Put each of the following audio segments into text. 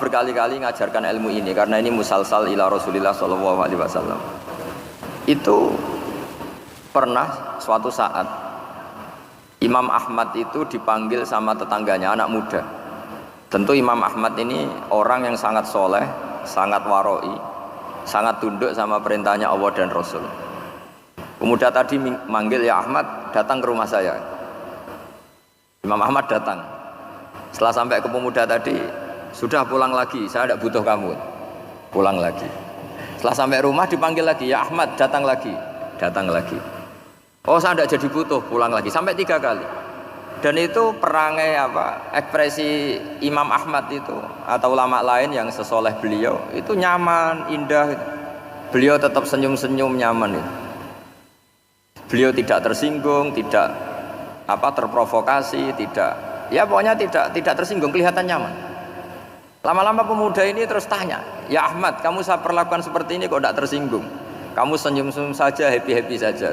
berkali-kali ngajarkan ilmu ini karena ini musalsal ila Rasulillah sallallahu alaihi wasallam. Itu pernah suatu saat Imam Ahmad itu dipanggil sama tetangganya, anak muda. Tentu Imam Ahmad ini orang yang sangat soleh, sangat waroi, sangat tunduk sama perintahnya Allah dan Rasul. Pemuda tadi manggil, ya Ahmad, datang ke rumah saya. Imam Ahmad datang. Setelah sampai ke pemuda tadi, sudah pulang lagi, saya tidak butuh kamu. Pulang lagi. Setelah sampai rumah dipanggil lagi, ya Ahmad, datang lagi. Datang lagi. Oh, saya tidak jadi butuh, pulang lagi. Sampai 3 kali. Dan itu perangai ekspresi Imam Ahmad itu atau ulama lain yang sesoleh beliau itu nyaman, indah. Beliau tetap senyum-senyum nyaman itu. Beliau tidak tersinggung, tidak terprovokasi, pokoknya tidak tersinggung, kelihatan nyaman. Lama-lama pemuda ini terus tanya, ya Ahmad, kamu saya perlakukan seperti ini kok tidak tersinggung? Kamu senyum-senyum saja, happy-happy saja.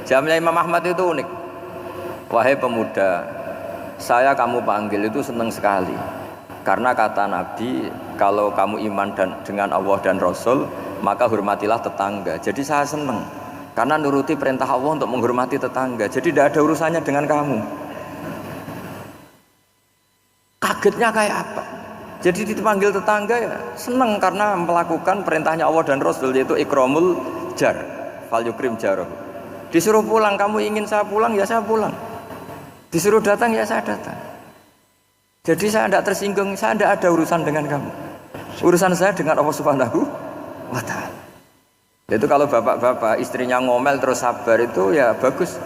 Jawabnya Imam Ahmad itu unik. Wahai pemuda, saya kamu panggil itu senang sekali. Karena kata Nabi, kalau kamu iman dengan Allah dan Rasul, maka hormatilah tetangga. Jadi saya senang. Karena nuruti perintah Allah untuk menghormati tetangga. Jadi tidak ada urusannya dengan kamu. Kagetnya kayak apa? Jadi dipanggil tetangga ya senang karena melakukan perintahnya Allah dan Rasul, yaitu ikramul jar, fal yukrim jarahu. Disuruh pulang, kamu ingin saya pulang, ya saya pulang. Disuruh datang, ya saya datang. Jadi saya tidak tersinggung, saya tidak ada urusan dengan kamu. Urusan saya dengan Allah Subhanahu wa ta'ala. Itu kalau bapak-bapak istrinya ngomel terus sabar itu ya bagus.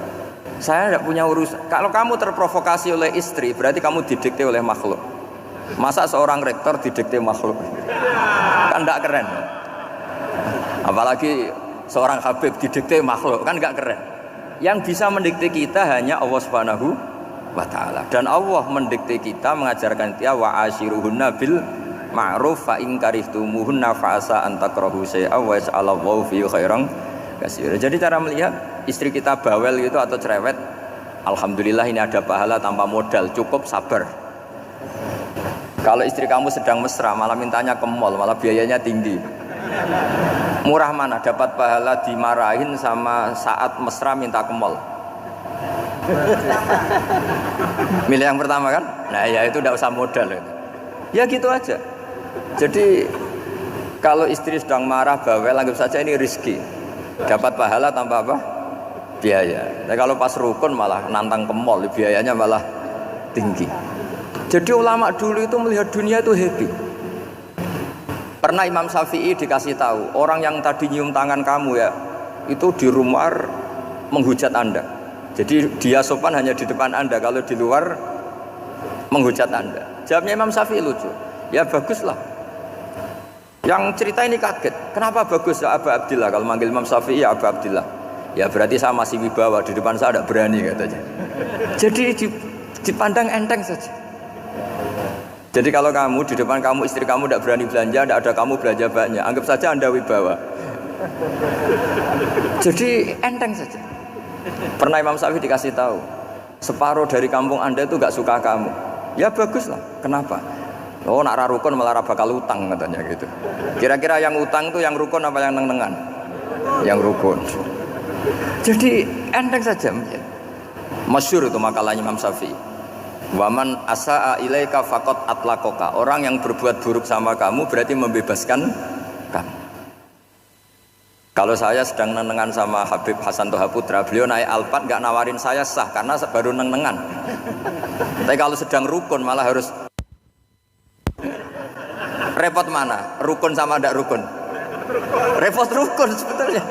Saya tidak punya urusan. Kalau kamu terprovokasi oleh istri, berarti kamu didikte oleh makhluk. Masa seorang rektor didikte makhluk? Kan tidak keren. Apalagi seorang Habib didikte makhluk, kan enggak keren. Yang bisa mendikte kita hanya Allah Subhanahu wa ta'ala. Dan Allah mendikte kita, mengajarkan kita wa ashiruhunna bil ma'ruf fa in karihtumuhunna fa asa an takrahu syai'a wa yaj'alallahu fi khairan katsira. Jadi cara melihat istri kita bawel gitu atau cerewet, alhamdulillah ini ada pahala tanpa modal, cukup sabar. Kalau istri kamu sedang mesra malah mintanya ke mall, malah biayanya tinggi. Murah mana dapat pahala dimarahin sama saat mesra minta ke mall? Milih yang pertama kan? Nah ya itu tidak usah modal itu. Ya gitu aja. Jadi kalau istri sedang marah bawel, anggap saja ini rezeki. Dapat pahala tanpa apa? Biaya. Nah, kalau pas rukun malah nantang ke mall, biayanya malah tinggi. Jadi ulama dulu itu melihat dunia itu happy. Pernah Imam Syafi'i dikasih tahu, orang yang tadi nyium tangan kamu ya, itu di rumah menghujat Anda. Jadi dia sopan hanya di depan Anda, kalau di luar menghujat Anda. Jawabnya Imam Syafi'i lucu. Ya baguslah. Yang cerita ini kaget. Kenapa bagus ya Aba Abdillah? Kalau manggil Imam Syafi'i ya Aba Abdillah. Ya berarti saya masih wibawa, di depan saya tidak berani katanya. Jadi dipandang enteng saja. Jadi kalau kamu di depan kamu istri kamu tidak berani belanja, tidak ada kamu belanja banyak, anggap saja Anda wibawa. Jadi enteng saja. Pernah Imam Syafi'i dikasih tahu, separuh dari kampung Anda itu nggak suka kamu. Ya baguslah. Kenapa? Oh nak rarukun malah bakal utang katanya gitu. Kira-kira yang utang itu yang rukun apa yang neng-nengan? Yang rukun. Jadi enteng saja. Masyhur itu makalahnya Imam Syafi'i. Waman asa'a ilaika faqad atlaqaka. Orang yang berbuat buruk sama kamu berarti membebaskan kamu. Kalau saya sedang nenengan sama Habib Hasan Toha Putra, beliau naik Alphard nggak nawarin saya sah karena baru nenengan. Tapi kalau sedang rukun malah harus repot mana? Rukun sama tidak rukun? Repot rukun sebetulnya.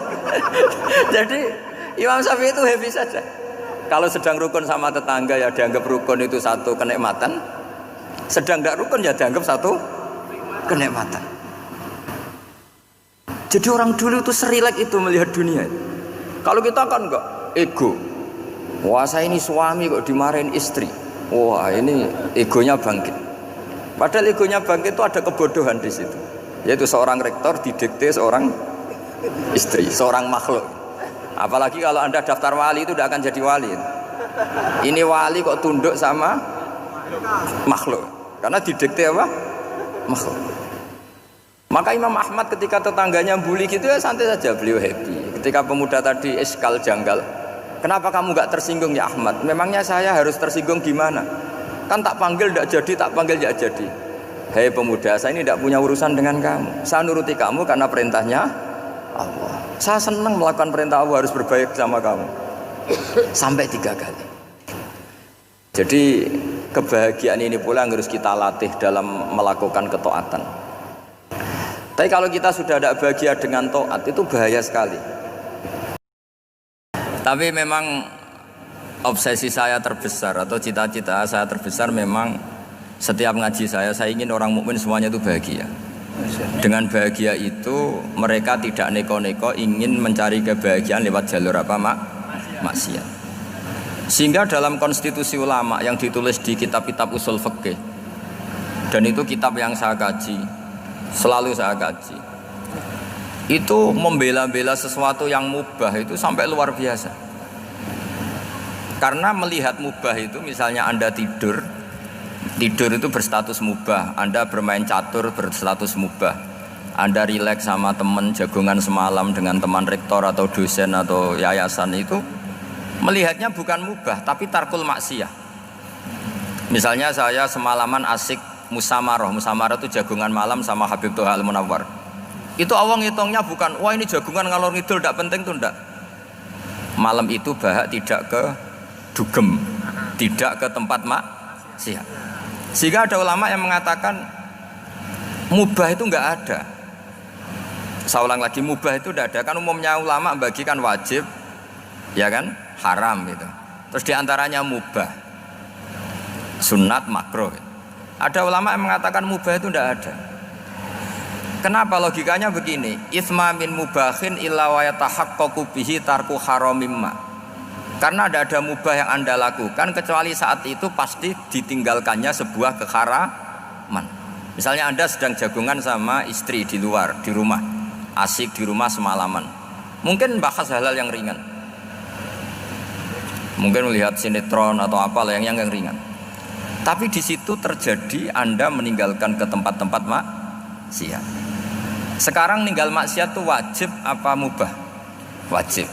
Jadi Imam Syafi'i itu happy saja. Kalau sedang rukun sama tetangga ya dianggap rukun itu satu kenikmatan. Sedang tidak rukun ya dianggap satu kenikmatan. Jadi orang dulu itu serilek itu melihat dunia. Kalau kita kan enggak, ego. Wah saya ini suami kok dimarahin istri. Wah ini egonya bangkit. Padahal egonya bangkit itu ada kebodohan di situ. Yaitu seorang rektor didikte seorang istri, seorang makhluk. Apalagi kalau Anda daftar wali itu tidak akan jadi wali. Ini wali kok tunduk sama makhluk. Karena didikte apa? makhluk. Maka Imam Ahmad ketika tetangganya bully gitu ya santai saja, beliau happy. Ketika pemuda tadi iskal janggal, kenapa kamu gak tersinggung ya Ahmad? Memangnya saya harus tersinggung gimana? Kan tak panggil tidak jadi, tak panggil tidak jadi. Hei pemuda, saya ini tidak punya urusan dengan kamu. Saya nuruti kamu karena perintahnya Allah. Saya senang melakukan perintah Allah, harus berbaik sama kamu. Sampai 3 kali. Jadi kebahagiaan ini pula yang harus kita latih dalam melakukan ketaatan. Tapi kalau kita sudah tidak bahagia dengan taat itu bahaya sekali. Tapi memang obsesi saya terbesar atau cita-cita saya terbesar memang setiap ngaji saya ingin orang mukmin semuanya itu bahagia. Dengan bahagia itu mereka tidak neko-neko ingin mencari kebahagiaan lewat jalur apa maksiat. Sehingga dalam konstitusi ulama yang ditulis di kitab-kitab usul fikih, dan itu kitab yang saya kaji, selalu saya kaji, itu membela-bela sesuatu yang mubah itu sampai luar biasa. Karena melihat mubah itu, misalnya Anda tidur itu berstatus mubah, Anda bermain catur berstatus mubah, Anda rileks sama teman jagongan semalam dengan teman rektor atau dosen atau yayasan, itu melihatnya bukan mubah tapi tarkul maksiyah. Misalnya saya semalaman asik musamarah itu jagungan malam sama Habib Toha Al-Munawwar. Itu awang hitungnya bukan, wah ini jagungan ngalor ngidul tidak penting tuh, enggak. Malam itu bahak tidak ke dugem, tidak ke tempat maksiat. Sehingga ada ulama yang mengatakan mubah itu enggak ada. Saya ulang lagi, mubah itu enggak ada. Kan umumnya ulama membagikan wajib, ya kan, haram gitu. Terus diantaranya mubah, sunat, makruh. Ada ulama yang mengatakan mubah itu tidak ada. Kenapa? Logikanya begini, itsma min mubahin illa wa yatahaqqaqu bihi tarku haramimma. Karena tidak ada mubah yang Anda lakukan kecuali saat itu pasti ditinggalkannya sebuah keharaman. Misalnya Anda sedang jagungan sama istri di luar, di rumah, asik di rumah semalaman. Mungkin bahas hal-hal yang ringan. Mungkin melihat sinetron atau apalah yang ringan. Tapi di situ terjadi Anda meninggalkan ke tempat-tempat maksiat. Sekarang ninggal maksiat itu wajib apa mubah? Wajib.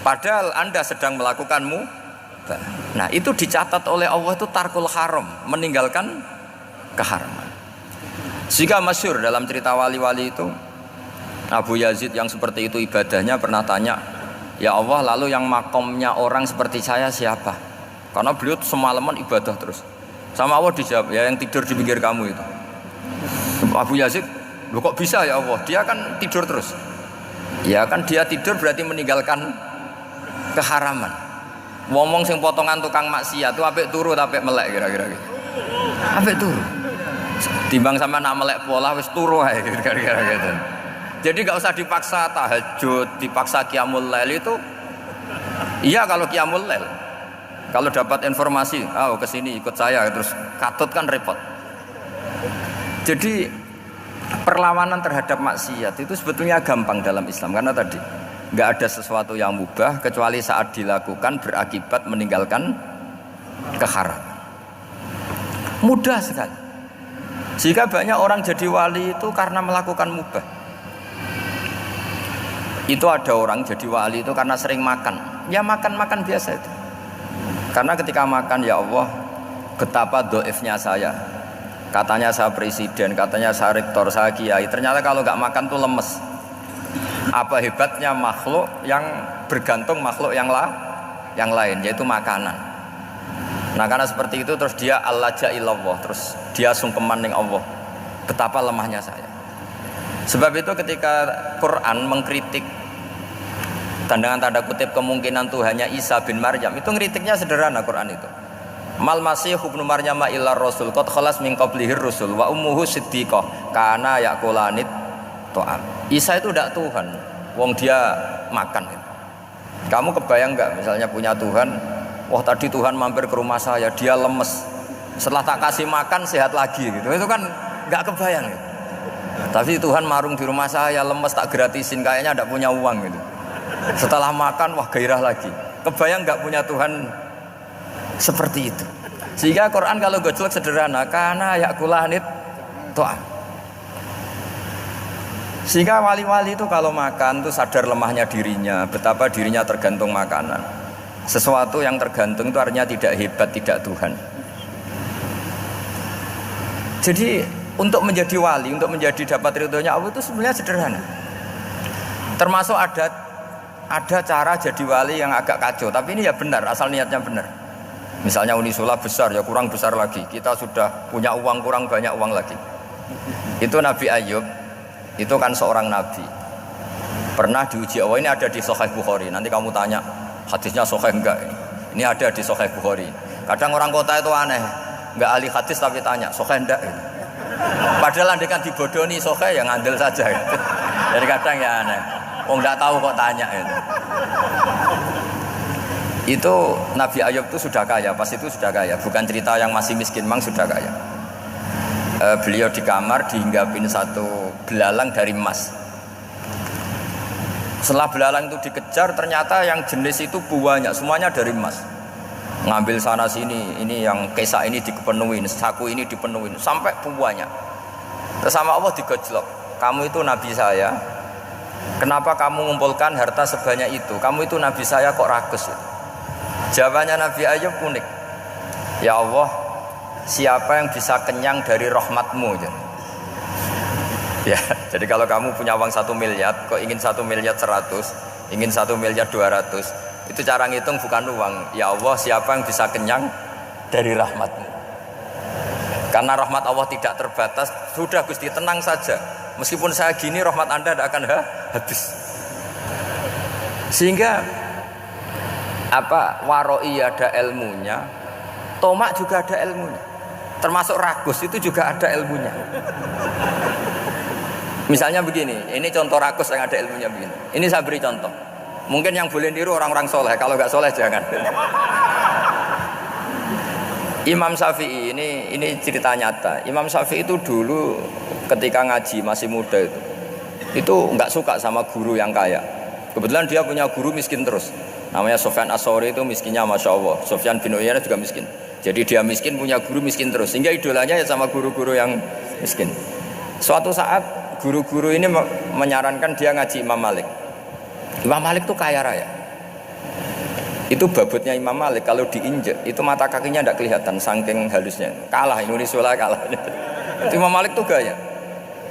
Padahal Anda sedang melakukan mubah. Nah itu dicatat oleh Allah itu tarkul haram, meninggalkan keharaman. Jika masyhur dalam cerita wali-wali itu, Abu Yazid yang seperti itu ibadahnya pernah tanya, ya Allah, lalu yang makomnya orang seperti saya siapa? Karena beliau semalaman ibadah terus. Sama Allah dijawab, ya yang tidur di pinggir kamu itu. Abu Yazid, loh kok bisa ya Allah? Dia kan tidur terus. Ya kan dia tidur berarti meninggalkan keharaman. Ngomong sing potongan tukang maksiat itu apik turu apik melek kira-kira gitu. Apik turu. Timbang sama nak melek pola wis turu ae kira-kira gitu. Jadi enggak usah dipaksa tahajud, dipaksa qiyamul lail itu. Iya kalau qiyamul lail. Kalau dapat informasi, kesini ikut saya, terus katut kan repot. Jadi perlawanan terhadap maksiat itu sebetulnya gampang dalam Islam. Karena tadi nggak ada sesuatu yang mubah kecuali saat dilakukan berakibat meninggalkan keharaman. Mudah sekali. Jika banyak orang jadi wali itu karena melakukan mubah. Itu ada orang jadi wali itu karena sering makan. Ya makan biasa itu. Karena ketika makan, ya Allah, betapa doifnya saya. Katanya saya presiden, katanya saya rektor, saya kiai. Ternyata kalau nggak makan tuh lemes. Apa hebatnya makhluk yang bergantung makhluk yang lain, yaitu makanan. Nah karena seperti itu terus dia al-laja ilallah, terus dia sungkeman ning Allah. Betapa lemahnya saya. Sebab itu ketika Quran mengkritik dan dengan tanda kutip kemungkinan Tuhannya Isa bin Maryam, itu ngeritiknya sederhana Quran itu. Mal masih ibnu Maryam illa rasul qad khalas min qablihir rusul wa ummuhu siddiqah kana yaqulanit ta'am. Isa itu tidak Tuhan, wong dia makan. Kamu kebayang enggak misalnya punya Tuhan, wah tadi Tuhan mampir ke rumah saya, dia lemes. Setelah tak kasih makan sehat lagi gitu. Itu kan enggak kebayang gitu. Tapi Tuhan marung di rumah saya, lemes tak gratisin, kayaknya tidak punya uang gitu. Setelah makan, wah gairah lagi. Kebayang nggak punya Tuhan seperti itu. Sehingga Quran kalau gojlok sederhana, karena yakulanit Doa. Sehingga wali-wali itu kalau makan tuh sadar lemahnya dirinya, betapa dirinya tergantung makanan. Sesuatu yang tergantung itu artinya tidak hebat, tidak Tuhan. Jadi untuk menjadi wali, untuk menjadi dapat ridhonya Allah itu sebenarnya sederhana. Termasuk ada cara jadi wali yang agak kacau, tapi ini ya benar, asal niatnya benar. Misalnya Unisula besar, ya kurang besar lagi. Kita sudah punya uang, kurang banyak uang lagi. Itu Nabi Ayub, itu kan seorang nabi. Pernah diuji Allah, ini ada di Sahih Bukhari. Nanti kamu tanya, hadisnya Sahih enggak ini? Ini ada di Sahih Bukhari. Kadang orang kota itu aneh, enggak ahli hadis tapi tanya, Sahih enggak ini? Padahal andai kan dibodoni Sahih, ya ngandel saja gitu. Jadi kadang ya aneh. Oh nggak tahu kok tanya itu. Itu Nabi Ayub itu sudah kaya, pas itu sudah kaya. Bukan cerita yang masih miskin, memang sudah kaya. Beliau di kamar dihinggapin satu belalang dari emas. Setelah belalang itu dikejar, ternyata yang jenis itu banyak, semuanya dari emas. Ngambil sana sini, ini yang kesa ini dipenuhin, saku ini dipenuhin, sampai banyak. Terus sama Allah digojlok. Kamu itu Nabi saya. Kenapa kamu mengumpulkan harta sebanyak itu? Kamu itu Nabi saya kok rakus? Jawabannya Nabi Ayub unik. Ya Allah, siapa yang bisa kenyang dari rahmatmu? Ya, jadi kalau kamu punya uang 1 miliar, kok ingin 1 miliar 100, ingin 1 miliar 200, itu cara ngitung bukan uang. Ya Allah, siapa yang bisa kenyang dari rahmatmu? Karena rahmat Allah tidak terbatas. Sudah Gusti, tenang saja. Meskipun saya gini, rahmat Anda tidak akan habis. Sehingga waroi ada ilmunya, tomak juga ada ilmunya. Termasuk ragus itu juga ada ilmunya. Misalnya begini, ini contoh ragus yang ada ilmunya begini. Ini saya beri contoh. Mungkin yang boleh niru orang-orang soleh, kalau nggak soleh jangan. Imam Syafi'i ini cerita nyata. Imam Syafi'i itu dulu ketika ngaji masih muda itu nggak suka sama guru yang kaya. Kebetulan dia punya guru miskin terus. Namanya Sufyan As-Tsauri, itu miskinnya Masya Allah. Sufyan bin Uyainah juga miskin. Jadi dia miskin, punya guru miskin terus. Sehingga idolanya ya sama guru-guru yang miskin. Suatu saat guru-guru ini menyarankan dia ngaji Imam Malik. Imam Malik itu kaya raya. Itu babutnya Imam Malik kalau diinjek itu mata kakinya tidak kelihatan saking halusnya. Kalah Indonesia kalah. Itu Imam Malik tuh gaya.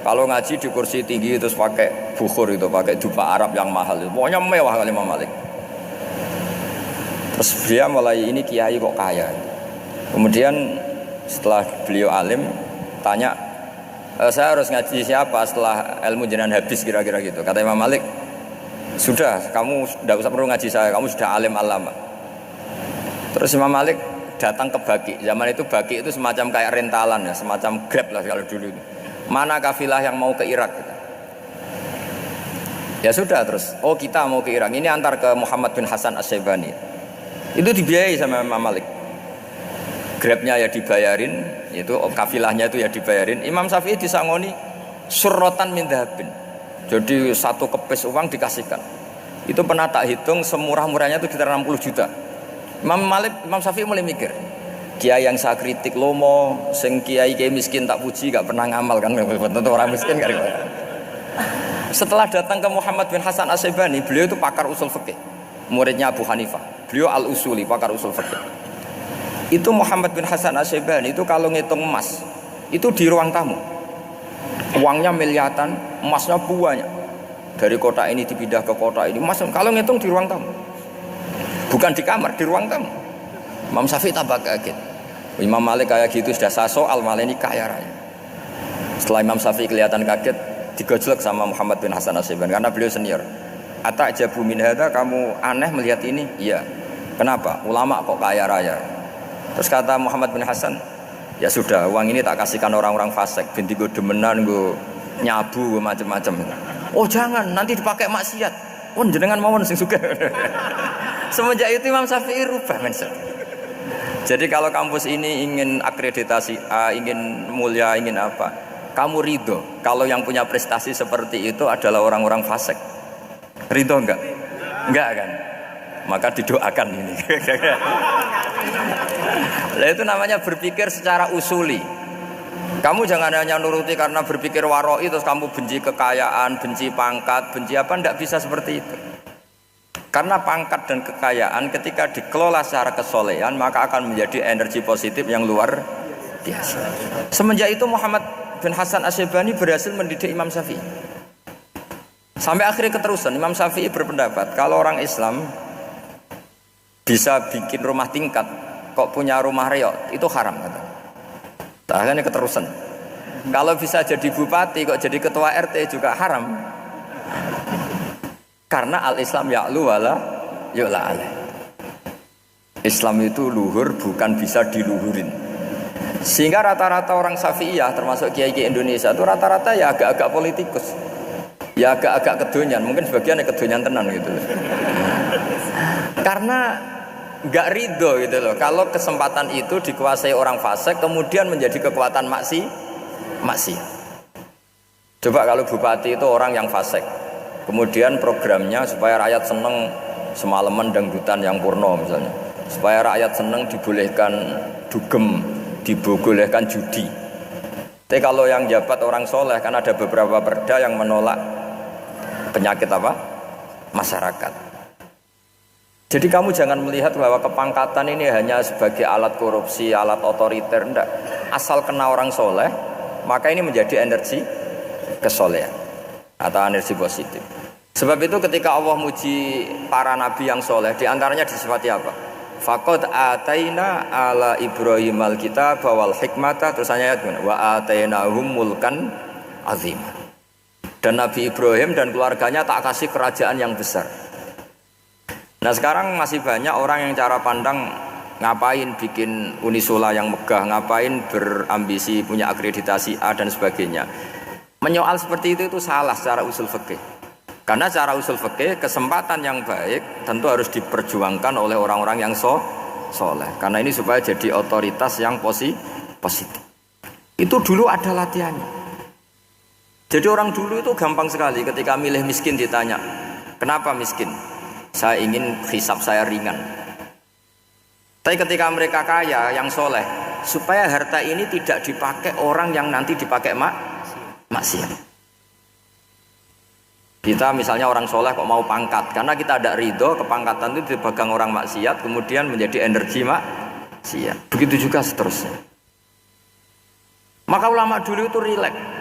Kalau ngaji di kursi tinggi terus pakai bukhur itu, pakai dupa Arab yang mahal itu. Pokoknya mewah kali Imam Malik. Terus dia mulai ini kiai kok kaya. Kemudian setelah beliau alim tanya, saya harus ngaji siapa setelah ilmu jenengan habis kira-kira gitu. Kata Imam Malik, sudah, kamu tidak usah perlu ngaji saya, kamu sudah alim alama. Terus Imam Malik datang ke Baki. Zaman itu Baki itu semacam kayak rentalan ya, semacam Grab lah kalau dulu itu. Mana kafilah yang mau ke Irak gitu. Ya sudah terus, oh kita mau ke Irak, ini antar ke Muhammad bin Hasan As-Syaibani. Itu dibiayai sama Imam Malik. Grabnya ya dibayarin, itu kafilahnya itu ya dibayarin. Imam Syafi'i disangoni surrotan min dhahabin. Jadi satu kepes uang dikasihkan. Itu pernah tak hitung semurah-murahnya itu sekitar 60 juta. Imam Syafi'i mulai mikir, kiai yang saya kritik lomo, sing kiai miskin tak puji, gak pernah ngamal kan, tentu orang miskin kan. Setelah datang ke Muhammad bin Hasan As-Syaibani, beliau itu pakar usul fikih, muridnya Abu Hanifah. Beliau al-usuli, pakar usul fikih. Itu Muhammad bin Hasan As-Syaibani itu kalau ngitung emas, itu di ruang tamu. Uangnya miliaran, emasnya banyak. Dari kota ini dipindah ke kota ini, emas kalau ngitung di ruang tamu. Bukan di kamar, di ruang tamu. Imam Syafi'i tambah kaget. Imam Malik kayak gitu sudah saya soal, malah ini kaya raya. Setelah Imam Syafi'i kelihatan kaget, digojlok sama Muhammad bin Hasan As-Syaibani karena beliau senior. Ata'jabu min hadza, kamu aneh melihat ini? Iya. Kenapa? Ulama kok kaya raya. Terus kata Muhammad bin Hasan, ya sudah, uang ini tak kasihkan orang-orang fasik, binti gue demenan, gue nyabu, gue macam-macam. Oh jangan, nanti dipakai maksiat. Oh jenengan mawon sing suka. Semenjak itu Imam Syafi'i rubah mindset. Jadi kalau kampus ini ingin akreditasi A, ingin mulia, ingin apa, kamu ridho kalau yang punya prestasi seperti itu adalah orang-orang fasik. Ridho enggak? Enggak kan? Maka didoakan ini. Nah itu namanya berpikir secara usuli. Kamu jangan hanya nuruti karena berpikir waroi terus kamu benci kekayaan, benci pangkat, benci apa, tidak bisa seperti itu. Karena pangkat dan kekayaan ketika dikelola secara kesolehan maka akan menjadi energi positif yang luar biasa. Semenjak itu Muhammad bin Hasan Asy'ibani berhasil mendidik Imam Syafi'i. Sampai akhirnya keterusan Imam Syafi'i berpendapat kalau orang Islam bisa bikin rumah tingkat kok punya rumah reot itu haram kata. Akhirnya keterusan. Kalau bisa jadi bupati kok jadi ketua RT juga haram. Karena al-Islam ya'lu wala yu'la alaih. Islam itu luhur bukan bisa diluhurin. Sehingga rata-rata orang Syafi'iyah termasuk kiai-kiai Indonesia itu rata-rata ya agak-agak politikus. Ya agak-agak kedonyan, mungkin sebagian ya kedonyan tenan gitu. Karena nggak ridho gitu loh kalau kesempatan itu dikuasai orang fasik kemudian menjadi kekuatan maksiat. Coba kalau bupati itu orang yang fasik kemudian programnya supaya rakyat seneng semalaman dangdutan yang purno misalnya, supaya rakyat seneng dibolehkan dugem, dibolehkan judi. Tapi kalau yang jabat orang soleh kan ada beberapa perda yang menolak penyakit apa masyarakat. Jadi kamu jangan melihat bahwa kepangkatan ini hanya sebagai alat korupsi, alat otoriter, enggak. Asal kena orang soleh, maka ini menjadi energi kesolehan atau energi positif. Sebab itu ketika Allah muji para nabi yang soleh, diantaranya disifati apa? Faqad ataina ala Ibrahim al-kitab wal hikmata, terus ayat wa atainahum mulkan azim. Dan Nabi Ibrahim dan keluarganya tak kasih kerajaan yang besar. Nah sekarang masih banyak orang yang cara pandang ngapain bikin Unisula yang megah, ngapain berambisi punya akreditasi A dan sebagainya. Menyoal seperti itu salah secara usul fikih. Karena secara usul fikih kesempatan yang baik tentu harus diperjuangkan oleh orang-orang yang soleh. Karena ini supaya jadi otoritas yang positif. Itu dulu ada latihannya. Jadi orang dulu itu gampang sekali ketika milih miskin ditanya, kenapa miskin? Saya ingin hisab saya ringan. Tapi ketika mereka kaya, yang soleh, supaya harta ini tidak dipakai orang yang nanti dipakai maksiat. Kita misalnya orang soleh kok mau pangkat, karena kita ada ridho kepangkatan itu dipegang orang maksiat, kemudian menjadi energi maksiat. Begitu juga seterusnya. Maka ulama dulu itu rileks.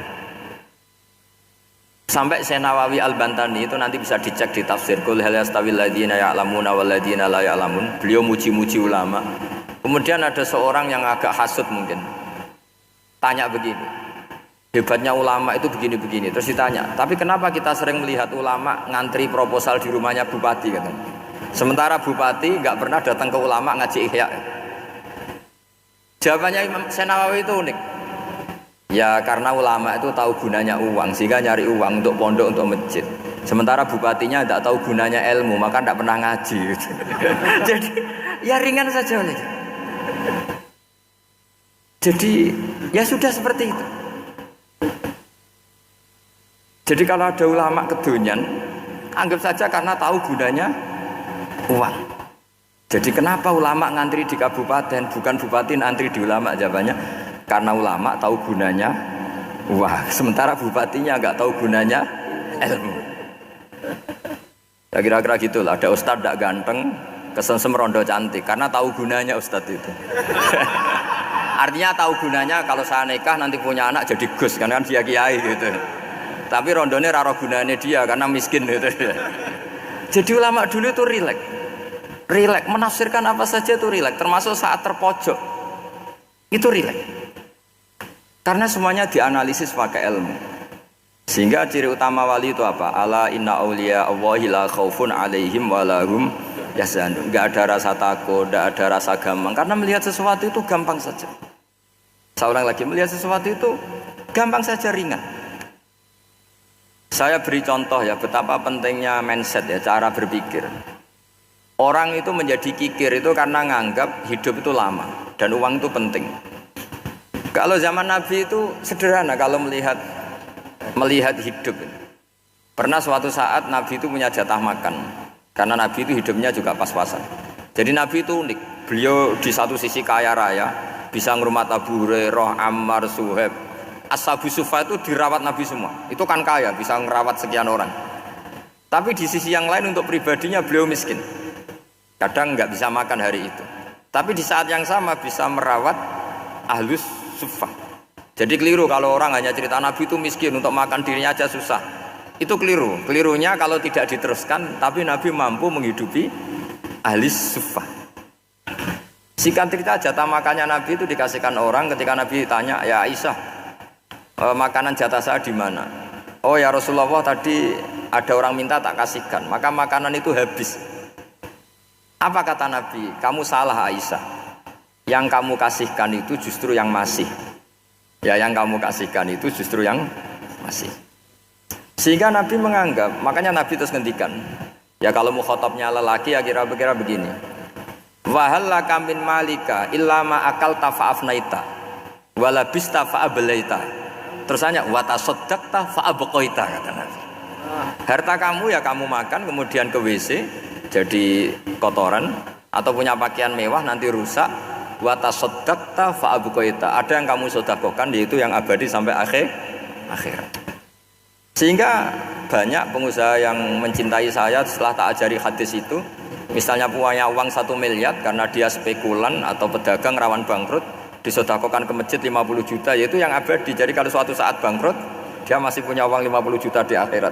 Sampai Syekh Nawawi Al-Bantani itu nanti bisa dicek di tafsir Qul hal yastawil ladzina ya'lamuna wal ladzina la ya'lamun. Beliau muji-muji ulama. Kemudian ada seorang yang agak hasud mungkin. Tanya begini. Hebatnya ulama itu begini-begini. Terus ditanya, "Tapi kenapa kita sering melihat ulama ngantri proposal di rumahnya bupati?" katanya. Sementara bupati enggak pernah datang ke ulama ngaji ihya. Jawabannya Imam Syekh Nawawi itu unik. Ya karena ulama itu tahu gunanya uang sehingga nyari uang untuk pondok, untuk masjid. Sementara bupatinya tidak tahu gunanya ilmu, maka tidak pernah ngaji. Jadi ya ringan saja oleh. Jadi ya sudah seperti itu. Jadi kalau ada ulama kedonyan, anggap saja karena tahu gunanya uang. Jadi kenapa ulama ngantri di kabupaten, bukan bupati ngantri di ulama? Jawabannya karena ulama tahu gunanya uang, sementara bupatinya nggak tahu gunanya ilmu. Ya kira-kira gitulah. Ada ustadz tidak ganteng, kesensem rondo cantik, karena tahu gunanya ustadz itu. Artinya tahu gunanya kalau saya nikah nanti punya anak jadi gus, karena kan dia kiai gitu. Tapi rondonya raro gunanya dia karena miskin gitu. Jadi ulama dulu itu rileks, menafsirkan apa saja itu rileks, termasuk saat terpojok itu rileks. Karena semuanya dianalisis pakai ilmu. Sehingga ciri utama wali itu apa? Ala inna awliya Allahi la khaufun alaihim walahum yahzanun. Enggak ada rasa takut, enggak ada rasa gampang. Karena melihat sesuatu itu gampang saja. Saya ulang lagi, melihat sesuatu itu gampang saja, ringan. Saya beri contoh ya betapa pentingnya mindset ya, cara berpikir. Orang itu menjadi kikir itu karena nganggap hidup itu lama dan uang itu penting. Kalau zaman Nabi itu sederhana kalau melihat hidup. Pernah suatu saat Nabi itu punya jatah makan. Karena Nabi itu hidupnya juga pas-pasan. Jadi Nabi itu unik. Beliau di satu sisi kaya raya, bisa ngurmat Abu Hurairah, Ammar, Suhaib, Ashabu Sufa itu dirawat Nabi semua. Itu kan kaya, bisa merawat sekian orang. Tapi di sisi yang lain untuk pribadinya beliau miskin. Kadang nggak bisa makan hari itu. Tapi di saat yang sama bisa merawat Ahlus Sufa. Jadi keliru kalau orang hanya cerita Nabi itu miskin, untuk makan dirinya aja susah. Itu keliru. Kelirunya kalau tidak diteruskan, tapi Nabi mampu menghidupi Ahlus Sufa. Singkat cerita, jatah makannya Nabi itu dikasihkan orang ketika Nabi tanya, ya Aisyah, makanan jatah saya di mana? Oh ya Rasulullah, tadi ada orang minta tak kasihkan, maka makanan itu habis. Apa kata Nabi? Kamu salah Aisyah. Yang kamu kasihkan itu justru yang masih. Ya, yang kamu kasihkan itu justru yang masih. Sehingga Nabi menganggap, makanya Nabi terus ngendikan. Ya kalau mukhatabnya lelaki ya kira-kira begini. Wahal laka min malika illa ma akalta fa'afnaita wala bista fa'ablaita. Terus hanya wa tasaddaqta fa'abqaita, kata Nabi. Harta kamu ya kamu makan kemudian ke WC jadi kotoran, atau punya pakaian mewah nanti rusak. Wa tasaddaqta fa'abqaita. Ada yang kamu sedekahkan yaitu yang abadi sampai akhir. Sehingga banyak pengusaha yang mencintai saya setelah tak ajari hadis itu. Misalnya punya uang 1 miliar karena dia spekulan atau pedagang rawan bangkrut, disedekahkan ke masjid 50 juta, yaitu yang abadi. Jadi kalau suatu saat bangkrut, dia masih punya uang 50 juta di akhirat.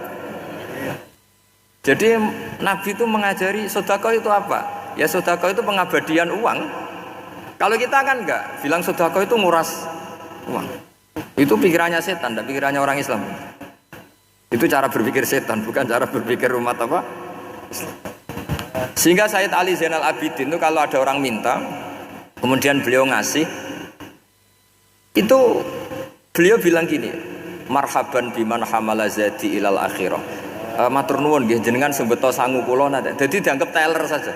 Jadi Nabi itu mengajari sedekah itu apa? Ya sedekah itu pengabadian uang. Kalau kita kan enggak, bilang sedekah itu nguras uang. Itu pikirannya setan, dan pikirannya orang Islam. Itu cara berpikir setan, bukan cara berpikir umat apa? Islam. Sehingga Sayyid Ali Zainal Abidin itu kalau ada orang minta, kemudian beliau ngasih, itu beliau bilang gini, marhaban biman hamala zadi ilal akhirah. Matur nuwun nggih jenengan sembeto sangu kula nate. Jadi dianggap teller saja.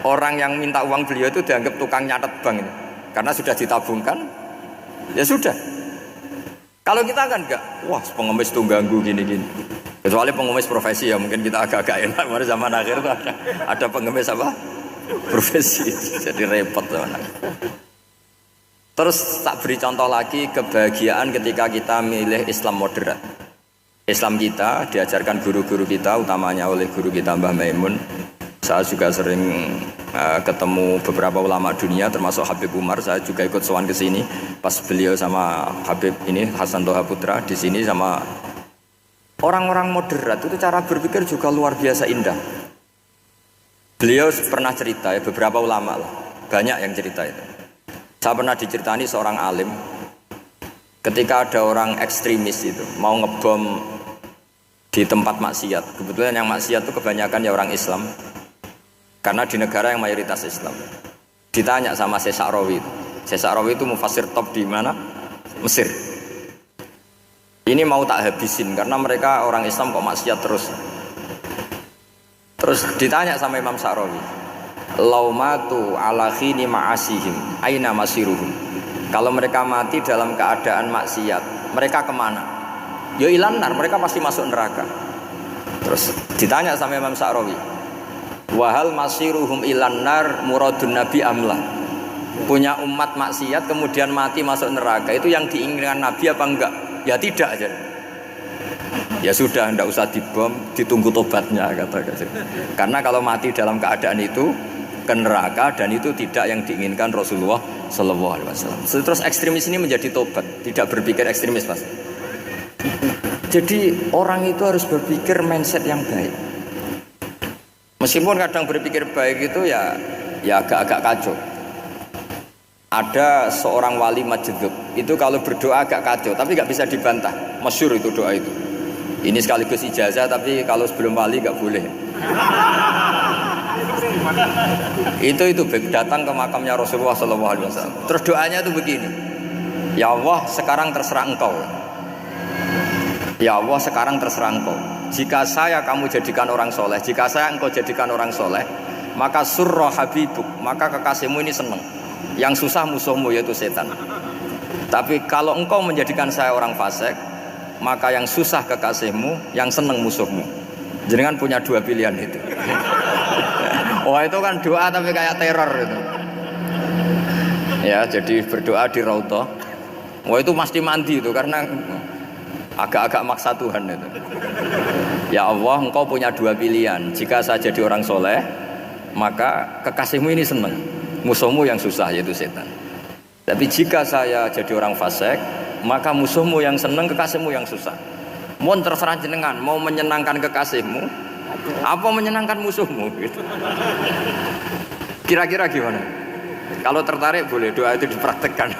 Orang yang minta uang beliau itu dianggap tukang nyatet bank ini. Karena sudah ditabungkan, ya sudah. Kalau kita kan enggak, wah pengemis tuh ganggu gini-gini. Kecuali pengemis profesi ya mungkin kita agak-agak enak. Pada zaman akhir itu ada pengemis apa? Profesi. Jadi repot zaman. Terus tak beri contoh lagi kebahagiaan ketika kita milih Islam moderat. Islam kita diajarkan guru-guru kita, utamanya oleh guru kita Mbah Maimun. Saya juga sering ketemu beberapa ulama dunia, termasuk Habib Umar. Saya juga ikut sowan ke sini pas beliau sama Habib ini Hasan Toha Putra di sini sama orang-orang moderat. Itu cara berpikir juga luar biasa indah. Beliau pernah cerita ya, beberapa ulama lah, banyak yang cerita itu. Saya pernah diceritani seorang alim ketika ada orang ekstremis itu mau ngebom di tempat maksiat. Kebetulan yang maksiat itu kebanyakan ya orang Islam. Karena di negara yang mayoritas Islam. Ditanya sama Syekh Sa'rawi. Syekh Sa'rawi itu mufassir top di mana? Mesir. Ini mau tak habisin karena mereka orang Islam kok maksiat terus. Terus ditanya sama Imam Sa'rawi, laumatu ala khini ma'asihim aina masiruhum. Kalau mereka mati dalam keadaan maksiat, mereka kemana? Ya ilanar, mereka pasti masuk neraka. Terus ditanya sama Imam Sa'rawi, wahal masiruhum ilanar muradun nabi amlah. Punya umat maksiat kemudian mati masuk neraka, itu yang diinginkan Nabi apa enggak? Ya tidak aja. Ya sudah, enggak usah dibom, ditunggu tobatnya kata. Karena kalau mati dalam keadaan itu ke neraka, dan itu tidak yang diinginkan Rasulullah Sallallahu Alaihi Wasallam. Terus ekstremis ini menjadi tobat, tidak berpikir ekstremis mas. Jadi orang itu harus berpikir mindset yang baik. Meskipun kadang berpikir baik itu ya agak-agak kacau. Ada seorang wali majdub itu kalau berdoa agak kacau, tapi nggak bisa dibantah. Masyhur itu doa itu. Ini sekaligus ijazah, tapi kalau sebelum wali nggak boleh. Itu datang ke makamnya Rasulullah SAW. Terus doanya itu begini, ya Allah sekarang terserah engkau. Ya Allah sekarang terserah engkau. Jika saya kamu jadikan orang soleh, jika saya engkau jadikan orang soleh, maka surra habibuk, maka kekasihmu ini senang. Yang susah musuhmu yaitu setan. Tapi kalau engkau menjadikan saya orang fasik, maka yang susah kekasihmu, yang senang musuhmu. Jenengan punya dua pilihan itu. Wah itu kan doa tapi kayak teror itu. Ya jadi berdoa di Raudhah. Wah itu pasti mandi itu karena agak-agak maksa Tuhan itu. Ya Allah, engkau punya dua pilihan. Jika saya jadi orang soleh, maka kekasihmu ini senang. Musuhmu yang susah yaitu setan. Tapi jika saya jadi orang fasik, maka musuhmu yang senang, kekasihmu yang susah. Mohon terserah jenengan, mau menyenangkan kekasihmu, apa menyenangkan musuhmu? Gitu. Kira-kira gimana? Kalau tertarik boleh doa itu dipraktekkan.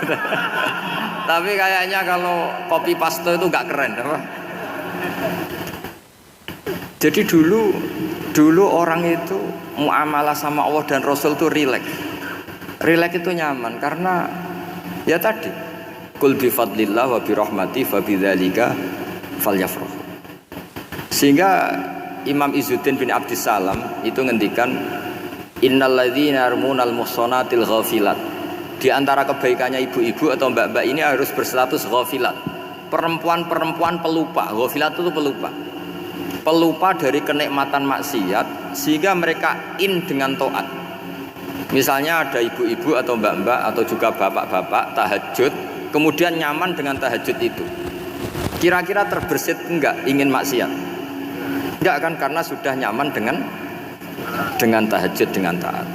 Tapi kayaknya kalau copy paste itu gak keren, apa? Jadi dulu orang itu muamalah sama Allah dan Rasul itu rileks. Rileks itu nyaman karena ya tadi kul bi fadlillah wa bi rahmati fa bidzalika falyafrah. Sehingga Imam Izzuddin bin Abdissalam itu ngendikan innalladzina yarmunal muhsanatil ghafilat. Di antara kebaikannya ibu-ibu atau mbak-mbak ini harus berstatus ghafilat. Perempuan-perempuan pelupa. Ghafilat itu pelupa. Pelupa dari kenikmatan maksiat sehingga mereka dengan taat. Misalnya ada ibu-ibu atau mbak-mbak atau juga bapak-bapak tahajud, kemudian nyaman dengan tahajud itu. Kira-kira terbersit enggak ingin maksiat? Enggak kan, karena sudah nyaman dengan tahajud, dengan taat.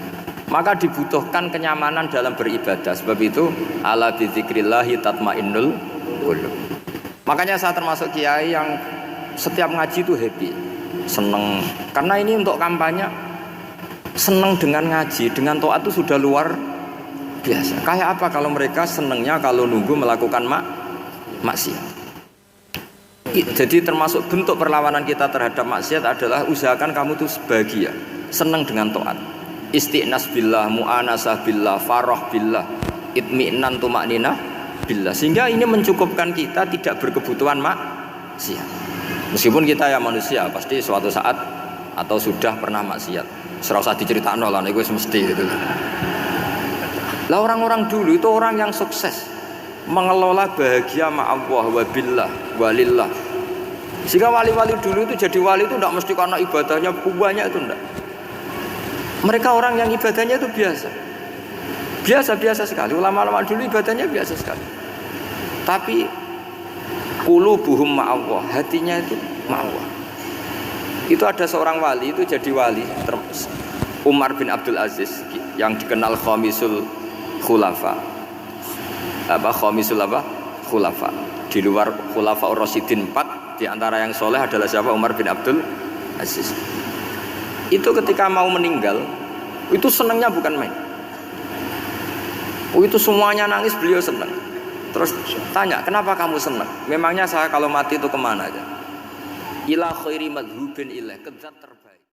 Maka dibutuhkan kenyamanan dalam beribadah. Sebab itu ala bidzikrillahi tatmainnul qulub. Makanya saya termasuk kiai yang setiap ngaji itu happy, seneng. Karena ini untuk kampanye, seneng dengan ngaji, dengan taat itu sudah luar biasa. Kayak apa kalau mereka senengnya kalau nunggu melakukan maksiat. Jadi termasuk bentuk perlawanan kita terhadap maksiat adalah usahakan kamu tuh sebahagia, seneng dengan taat. Istiqnas billah, mu'anasah billah, farah billah, itmi'nan tumakninah billah. Sehingga ini mencukupkan kita tidak berkebutuhan maksiat. Meskipun kita ya manusia, pasti suatu saat atau sudah pernah maksiat. Serah usah diceritakan lah, itu mesti gitu. Lah orang-orang dulu itu orang yang sukses mengelola bahagia ma Allah wa billah walillah. Sehingga wali-wali dulu itu jadi wali itu tidak mesti karena ibadahnya banyak, itu enggak. Mereka orang yang ibadahnya itu biasa sekali. Ulama-ulama dulu ibadahnya biasa sekali. Tapi qulubuhum ma Allah, hatinya itu ma Allah. Itu ada seorang wali itu jadi wali, Umar bin Abdul Aziz yang dikenal khamisul khulafa. Khulafa. Di luar khulafa Rasyidin 4, di antara yang soleh adalah siapa? Umar bin Abdul Aziz. Itu ketika mau meninggal, itu senangnya bukan main. Itu semuanya nangis, beliau senang. Terus tanya, kenapa kamu senang? Memangnya saya kalau mati itu kemana aja? Ila khairi madhubin ilaih, ke zat terbaik.